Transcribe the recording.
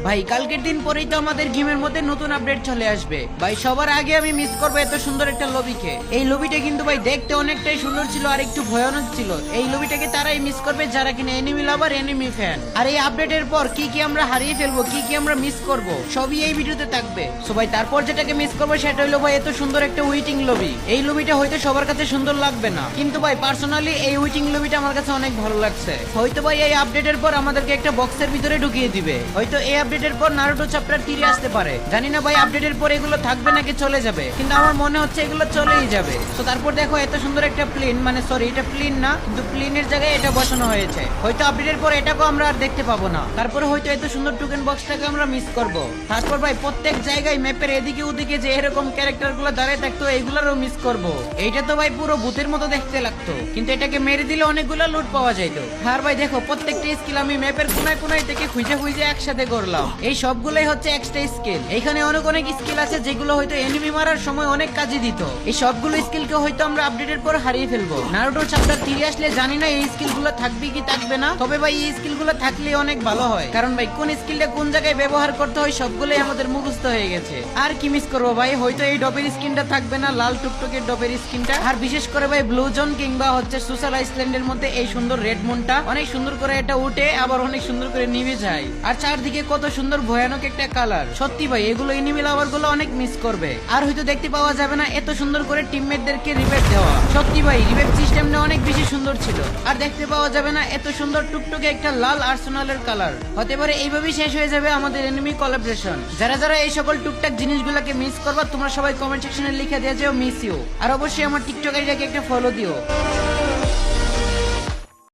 ভাই কালকের দিন পরেই তো আমাদের গেমের মধ্যে নতুন আপডেট চলে আসবে ভাই। সবার আগে আমি মিস করবো এত সুন্দর একটা লবিকে। এই লবিটা কিন্তু ভাই দেখতে অনেকটাই সুন্দর ছিল আর একটু ভয়ানক ছিল। এই লবিটাকে তারাই মিস করবে যারা কিনা এনিমি লাভার, এনিমি ফ্যান। আর এই আপডেটের পর কি কি আমরা হারিয়ে ফেলবো, কি কি আমরা মিস করব, সবই এই ভিডিওতে থাকবে। সো ভাই তারপর যেটাকে মিস করবো সেটা হলো ভাই এত সুন্দর একটা ওয়েটিং লবি। এই লবিটা হয়তো সবার কাছে সুন্দর লাগবে না, কিন্তু ভাই পার্সোনালি এই ওয়েটিং লবিটা আমার কাছে অনেক ভালো লাগছে। হয়তো ভাই এই আপডেটের পর আমাদেরকে একটা বক্সের ভিতরে ঢুকিয়ে দিবে। হয়তো এই আপডেটের পর নারুটো চ্যাপ্টার 3 আসতে পারে, জানি না ভাই আপডেটের পর এগুলো থাকবে নাকি চলে যাবে, কিন্তু আমার মনে হচ্ছে এগুলো চলেই যাবে। তো তারপর দেখো এত সুন্দর একটা প্লেন, মানে সরি এটা প্লেন না, কিন্তু প্লেনের জায়গায় এটা বসানো হয়েছে। হয়তো আপডেটের পর এটাকেও আমরা আর দেখতে পাবো না। তারপরে হয়তো এত সুন্দর টোকেন বক্সটাকে আমরা মিস করব। তারপর ভাই প্রত্যেক জায়গায় ম্যাপের এদিকে ওদিকে যে এরকম ক্যারেক্টার গুলো দাঁড়িয়ে থাকতো এইগুলোরও মিস করব। এইটা তো ভাই পুরো ভূতের মতো দেখতে লাগতো, কিন্তু এটাকে মেরে দিলে অনেকগুলো লুট পাওয়া যাইতো। আর ভাই দেখো প্রত্যেকটা স্কিল আমি ম্যাপের কোনায় কোনায় থেকে খুঁজে খুঁজে একসাথে করলাম। এই সবগুলোই হচ্ছে এক্সট্রা স্কিল। এখানে অনেক অনেক স্কিল আছে যেগুলো হয়তো এনিমি মারার সময় অনেক কাজে দিত। এই সবগুলো স্কিলকে হয়তো আমরা আপডেটের পর হারিয়ে ফেলবো। নারুটো চ্যাপ্টার 3 আসলে জানি না এই স্কিলগুলো থাকবে কি থাকবে না, তবে ভাই এই স্কিলগুলো থাকলে অনেক ভালো হয়, কারণ ভাই কোন স্কিলটা কোন জায়গায় ব্যবহার করতে হয় সবগুলোই আমাদের মুখস্থ হয়ে গেছে। আর কি মিস করবো ভাই, হয়তো এই ডবের স্কিনটা থাকবে না, লাল টুকটুকের ডবের স্কিনটা। আর বিশেষ করে ভাই ব্লু জোন কিংবা হচ্ছে সোশ্যাল আইসল্যান্ডের মধ্যে এই সুন্দর রেড মুনটা অনেক সুন্দর করে এটা উঠে আবার অনেক সুন্দর করে নিভে যায়। আর চারদিকে কত সুন্দর ভয়ানক একটা কালার। সত্যি ভাই এগুলো এনিমি লাভার গুলো অনেক মিস করবে। আর হয়তো দেখতে পাওয়া যাবে না এত সুন্দর করে টিমমেটদেরকে রিভাইভ দেওয়া। সত্যি ভাই রিভাইভ সিস্টেমটা অনেক বেশি সুন্দর ছিল। আর দেখতে পাওয়া যাবে না এত সুন্দর টুকটুকে একটা লাল আর্সেনালের কালার। হতে পারে এইভাবেই শেষ হয়ে যাবে আমাদের এনিমি কোলাবরেশন। যারা যারা এই সকল টুকটাক জিনিসগুলোকে মিস করবা তোমরা সবাই কমেন্ট সেকশনে লিখে দিয়ে যাও মিস ইউ। আর অবশ্যই আমার টিকটক আইডিকে একটা ফলো দিও।